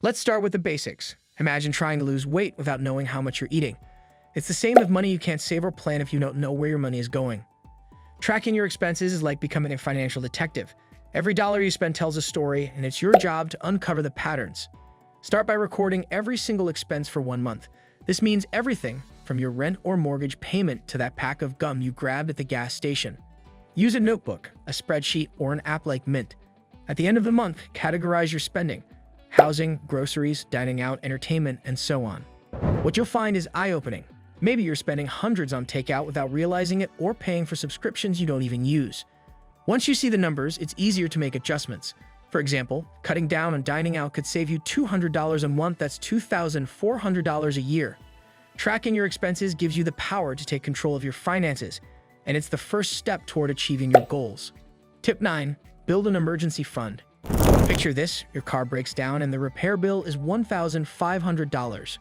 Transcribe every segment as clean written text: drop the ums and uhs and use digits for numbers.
Let's start with the basics. Imagine trying to lose weight without knowing how much you're eating. It's the same with money. You can't save or plan if you don't know where your money is going. Tracking your expenses is like becoming a financial detective. Every dollar you spend tells a story, and it's your job to uncover the patterns. Start by recording every single expense for 1 month. This means everything from your rent or mortgage payment to that pack of gum you grabbed at the gas station. Use a notebook, a spreadsheet, or an app like Mint. At the end of the month, categorize your spending: housing, groceries, dining out, entertainment, and so on. What you'll find is eye-opening. Maybe you're spending hundreds on takeout without realizing it, or paying for subscriptions you don't even use. Once you see the numbers, it's easier to make adjustments. For example, cutting down on dining out could save you $200 a month. That's $2,400 a year. Tracking your expenses gives you the power to take control of your finances, and it's the first step toward achieving your goals. Tip 9. Build an emergency fund. Picture this: your car breaks down and the repair bill is $1,500.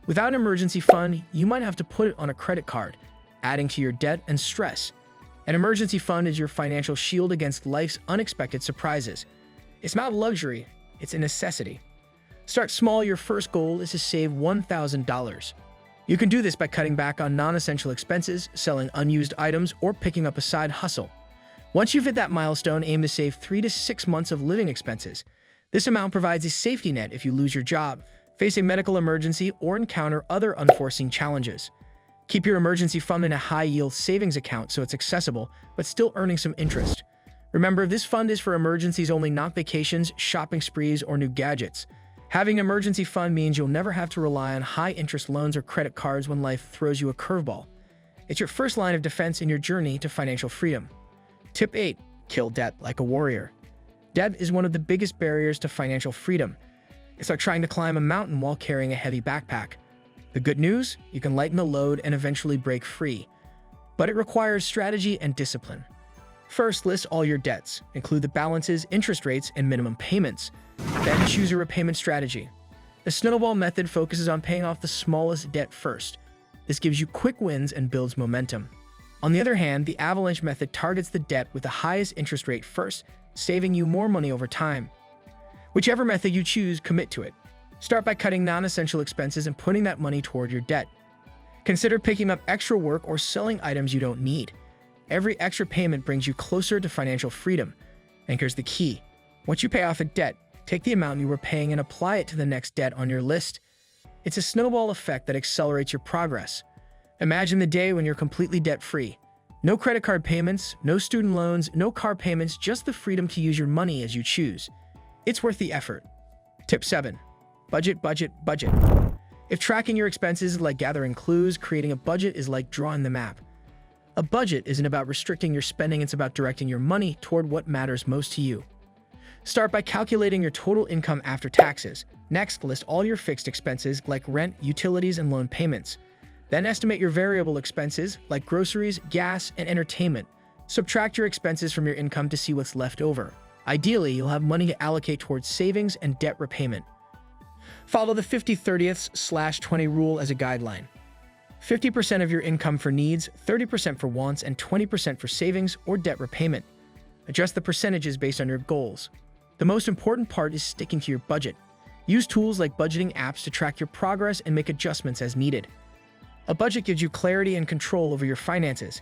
Without an emergency fund, you might have to put it on a credit card, adding to your debt and stress. An emergency fund is your financial shield against life's unexpected surprises. It's not a luxury, it's a necessity. Start small. Your first goal is to save $1,000. You can do this by cutting back on non-essential expenses, selling unused items, or picking up a side hustle. Once you've hit that milestone, aim to save 3 to 6 months of living expenses. This amount provides a safety net if you lose your job, face a medical emergency, or encounter other unforeseen challenges. Keep your emergency fund in a high-yield savings account so it's accessible, but still earning some interest. Remember, this fund is for emergencies only, not vacations, shopping sprees, or new gadgets. Having an emergency fund means you'll never have to rely on high-interest loans or credit cards when life throws you a curveball. It's your first line of defense in your journey to financial freedom. Tip 8. Kill debt like a warrior. Debt is one of the biggest barriers to financial freedom. It's like trying to climb a mountain while carrying a heavy backpack. The good news: you can lighten the load and eventually break free. But it requires strategy and discipline. First, list all your debts. Include the balances, interest rates, and minimum payments. Then choose a repayment strategy. The snowball method focuses on paying off the smallest debt first. This gives you quick wins and builds momentum. On the other hand, the avalanche method targets the debt with the highest interest rate first, saving you more money over time. Whichever method you choose, commit to it. Start by cutting non-essential expenses and putting that money toward your debt. Consider picking up extra work or selling items you don't need. Every extra payment brings you closer to financial freedom. And here's the key: once you pay off a debt, take the amount you were paying and apply it to the next debt on your list. It's a snowball effect that accelerates your progress. Imagine the day when you're completely debt-free. No credit card payments, no student loans, no car payments, just the freedom to use your money as you choose. It's worth the effort. Tip 7. Budget, budget, budget. If tracking your expenses is like gathering clues, creating a budget is like drawing the map. A budget isn't about restricting your spending, it's about directing your money toward what matters most to you. Start by calculating your total income after taxes. Next, list all your fixed expenses like rent, utilities, and loan payments. Then estimate your variable expenses like groceries, gas, and entertainment. Subtract your expenses from your income to see what's left over. Ideally, you'll have money to allocate towards savings and debt repayment. Follow the 50/30/20 rule as a guideline. 50% of your income for needs, 30% for wants, and 20% for savings or debt repayment. Adjust the percentages based on your goals. The most important part is sticking to your budget. Use tools like budgeting apps to track your progress and make adjustments as needed. A budget gives you clarity and control over your finances.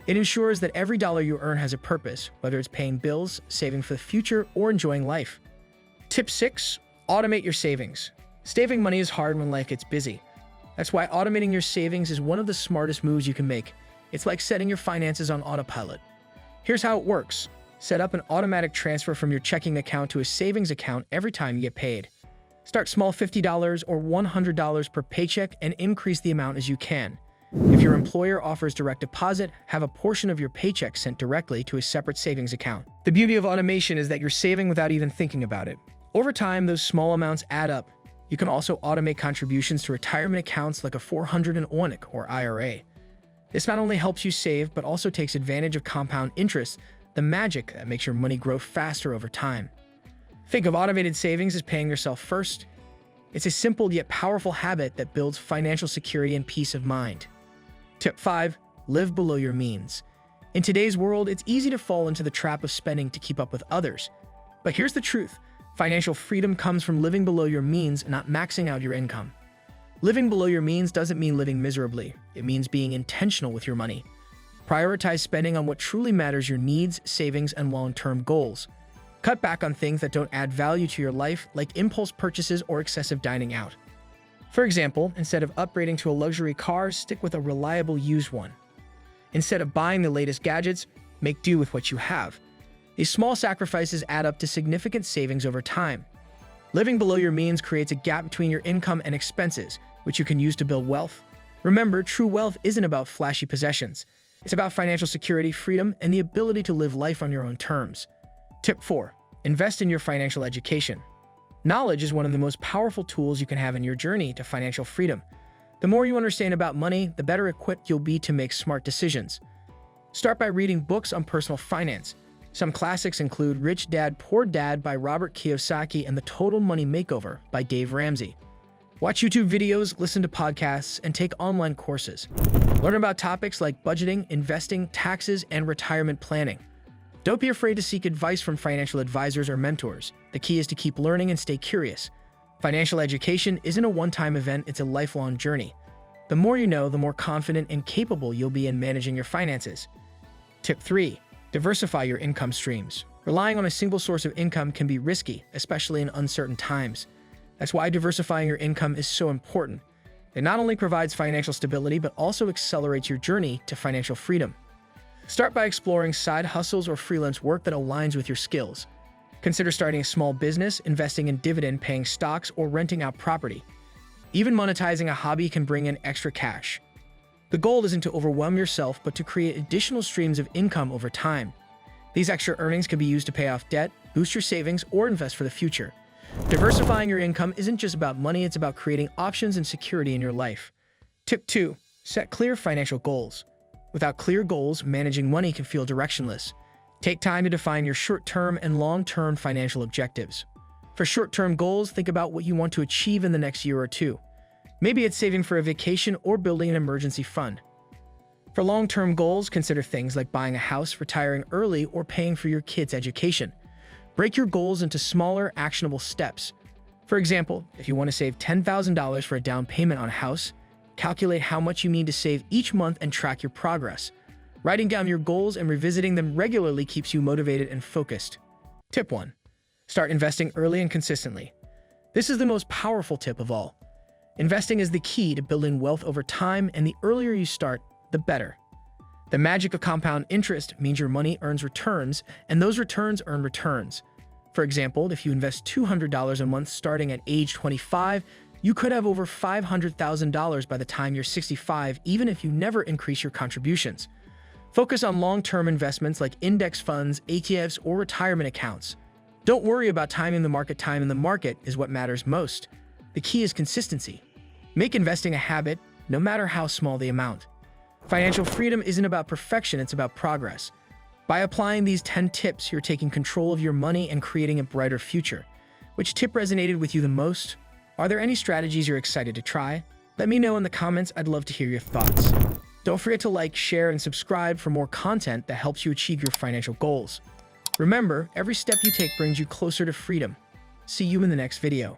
It ensures that every dollar you earn has a purpose, whether it's paying bills, saving for the future, or enjoying life. Tip 6. Automate your savings. Saving money is hard when life gets busy. That's why automating your savings is one of the smartest moves you can make. It's like setting your finances on autopilot. Here's how it works. Set up an automatic transfer from your checking account to a savings account every time you get paid. Start small: $50 or $100 per paycheck, and increase the amount as you can. If your employer offers direct deposit, have a portion of your paycheck sent directly to a separate savings account. The beauty of automation is that you're saving without even thinking about it. Over time, those small amounts add up. You can also automate contributions to retirement accounts like a 401k or IRA. This not only helps you save, but also takes advantage of compound interest, the magic that makes your money grow faster over time. Think of automated savings as paying yourself first. It's a simple yet powerful habit that builds financial security and peace of mind. Tip 5. Live below your means. In today's world, it's easy to fall into the trap of spending to keep up with others. But here's the truth. Financial freedom comes from living below your means, not maxing out your income. Living below your means doesn't mean living miserably. It means being intentional with your money. Prioritize spending on what truly matters: your needs, savings, and long-term goals. Cut back on things that don't add value to your life, like impulse purchases or excessive dining out. For example, instead of upgrading to a luxury car, stick with a reliable used one. Instead of buying the latest gadgets, make do with what you have. These small sacrifices add up to significant savings over time. Living below your means creates a gap between your income and expenses, which you can use to build wealth. Remember, true wealth isn't about flashy possessions. It's about financial security, freedom, and the ability to live life on your own terms. Tip 4. Invest in your financial education. Knowledge is one of the most powerful tools you can have in your journey to financial freedom. The more you understand about money, the better equipped you'll be to make smart decisions. Start by reading books on personal finance. Some classics include Rich Dad, Poor Dad by Robert Kiyosaki and The Total Money Makeover by Dave Ramsey. Watch YouTube videos, listen to podcasts, and take online courses. Learn about topics like budgeting, investing, taxes, and retirement planning. Don't be afraid to seek advice from financial advisors or mentors. The key is to keep learning and stay curious. Financial education isn't a one-time event, it's a lifelong journey. The more you know, the more confident and capable you'll be in managing your finances. Tip 3. Diversify your income streams. Relying on a single source of income can be risky, especially in uncertain times. That's why diversifying your income is so important. It not only provides financial stability, but also accelerates your journey to financial freedom. Start by exploring side hustles or freelance work that aligns with your skills. Consider starting a small business, investing in dividend-paying stocks, or renting out property. Even monetizing a hobby can bring in extra cash. The goal isn't to overwhelm yourself, but to create additional streams of income over time. These extra earnings can be used to pay off debt, boost your savings, or invest for the future. Diversifying your income isn't just about money, it's about creating options and security in your life. Tip 2. Set clear financial goals. Without clear goals, managing money can feel directionless. Take time to define your short-term and long-term financial objectives. For short-term goals, think about what you want to achieve in the next year or two. Maybe it's saving for a vacation or building an emergency fund. For long-term goals, consider things like buying a house, retiring early, or paying for your kids' education. Break your goals into smaller, actionable steps. For example, if you want to save $10,000 for a down payment on a house, calculate how much you need to save each month and track your progress. Writing down your goals and revisiting them regularly keeps you motivated and focused. Tip 1. Start investing early and consistently. This is the most powerful tip of all. Investing is the key to building wealth over time, and the earlier you start, the better. The magic of compound interest means your money earns returns, and those returns earn returns. For example, if you invest $200 a month starting at age 25, you could have over $500,000 by the time you're 65, even if you never increase your contributions. Focus on long-term investments like index funds, ETFs, or retirement accounts. Don't worry about timing the market. Time in the market is what matters most. The key is consistency. Make investing a habit, no matter how small the amount. Financial freedom isn't about perfection, it's about progress. By applying these 10 tips, you're taking control of your money and creating a brighter future. Which tip resonated with you the most? Are there any strategies you're excited to try? Let me know in the comments. I'd love to hear your thoughts. Don't forget to like, share, and subscribe for more content that helps you achieve your financial goals. Remember, every step you take brings you closer to freedom. See you in the next video.